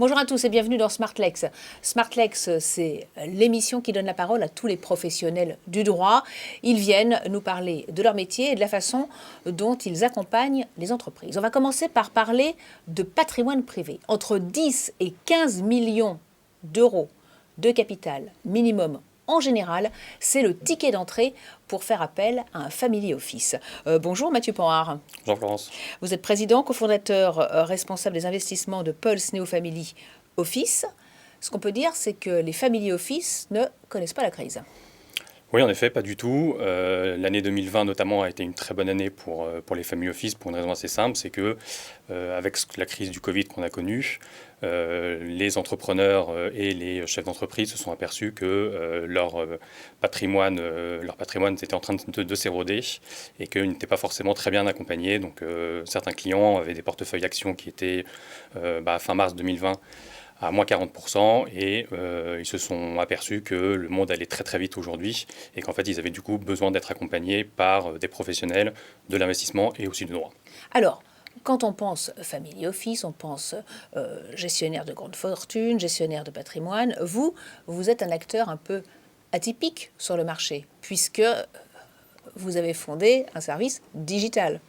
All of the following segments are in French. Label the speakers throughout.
Speaker 1: Bonjour à tous et bienvenue dans Smartlex. Smartlex, c'est l'émission qui donne la parole à tous les professionnels du droit. Ils viennent nous parler de leur métier et de la façon dont ils accompagnent les entreprises. On va commencer par parler de patrimoine privé. Entre 10 et 15 millions d'euros de capital minimum en général, c'est le ticket d'entrée pour faire appel à un family office. Bonjour Mathieu Panhard.
Speaker 2: Bonjour Florence.
Speaker 1: Vous êtes président, cofondateur, responsable des investissements de Pulse Neo Family Office. Ce qu'on peut dire, c'est que les family office ne connaissent pas la crise.
Speaker 2: Oui, en effet, pas du tout. L'année 2020, notamment, a été une très bonne année pour les family office pour une raison assez simple, c'est que avec la crise du Covid qu'on a connue, les entrepreneurs et les chefs d'entreprise se sont aperçus que leur patrimoine était en train de s'éroder et qu'il n'était pas forcément très bien accompagné. Donc, certains clients avaient des portefeuilles actions qui étaient fin mars 2020 à moins 40%, et ils se sont aperçus que le monde allait très très vite aujourd'hui et qu'en fait ils avaient du coup besoin d'être accompagnés par des professionnels de l'investissement et aussi du droit.
Speaker 1: Alors, quand on pense family office, on pense gestionnaire de grande fortune, gestionnaire de patrimoine. Vous êtes un acteur un peu atypique sur le marché puisque vous avez fondé un service digital.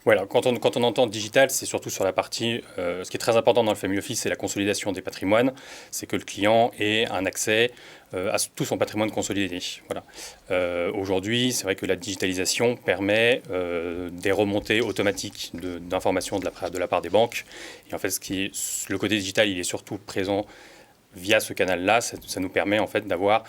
Speaker 2: Voilà, quand on entend digital, c'est surtout sur la partie, ce qui est très important dans le family office, c'est la consolidation des patrimoines, c'est que le client ait un accès à tout son patrimoine consolidé. Voilà. Aujourd'hui, c'est vrai que la digitalisation permet des remontées automatiques d'informations de la part des banques. Et en fait, le côté digital, il est surtout présent via ce canal-là. Ça nous permet en fait d'avoir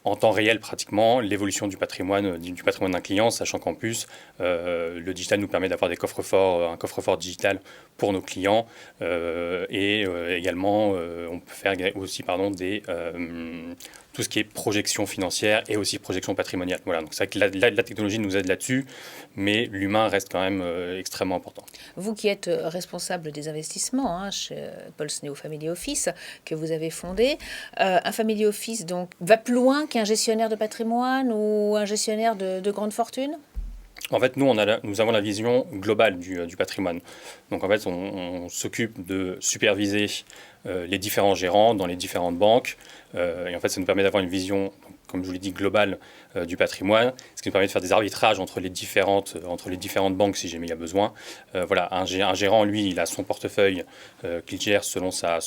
Speaker 2: en temps réel pratiquement l'évolution du patrimoine d'un client, sachant qu'en plus, le digital nous permet d'avoir un coffre-fort digital pour nos clients et également, on peut faire aussi tout ce qui est projection financière et aussi projection patrimoniale. Voilà, donc c'est vrai que la technologie nous aide là-dessus, mais l'humain reste quand même extrêmement important.
Speaker 1: Vous qui êtes responsable des investissements chez Pulse Neo Family Office, que vous avez fondé, un family office donc va plus loin qu'un gestionnaire de patrimoine ou un gestionnaire de grande fortune ?
Speaker 2: En fait, nous avons la vision globale du patrimoine. Donc, en fait, on s'occupe de superviser les différents gérants dans les différentes banques. Et en fait, ça nous permet d'avoir une vision, comme je vous l'ai dit, globale du patrimoine, ce qui nous permet de faire des arbitrages entre les différentes banques si jamais il y a besoin. Voilà, un gérant, lui, il a son portefeuille qu'il gère selon sa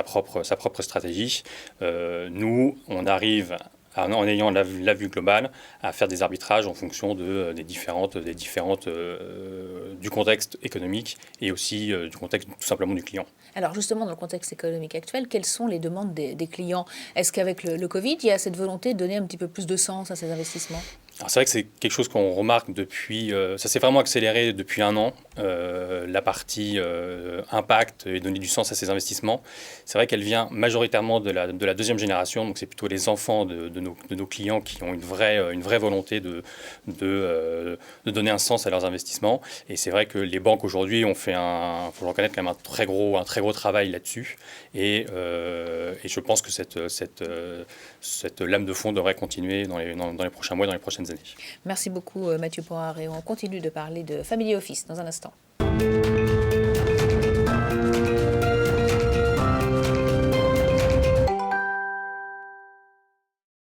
Speaker 2: propre stratégie. Nous, on arrive en ayant la vue globale, à faire des arbitrages en fonction du contexte économique et aussi du contexte tout simplement du client.
Speaker 1: Alors justement, dans le contexte économique actuel, quelles sont les demandes des clients ? Est-ce qu'avec le Covid, il y a cette volonté de donner un petit peu plus de sens à ces investissements ?
Speaker 2: Alors c'est vrai que c'est quelque chose qu'on remarque depuis, ça s'est vraiment accéléré depuis un an, la partie impact et donner du sens à ces investissements. C'est vrai qu'elle vient majoritairement de la deuxième génération, donc c'est plutôt les enfants de nos clients qui ont une vraie volonté de donner un sens à leurs investissements. Et c'est vrai que les banques aujourd'hui ont fait faut le reconnaître, quand même un très gros travail là-dessus. Et je pense que cette lame de fond devrait continuer dans les prochains mois, dans les prochaines années.
Speaker 1: Merci beaucoup Mathieu Panhard et on continue de parler de Family Office dans un instant.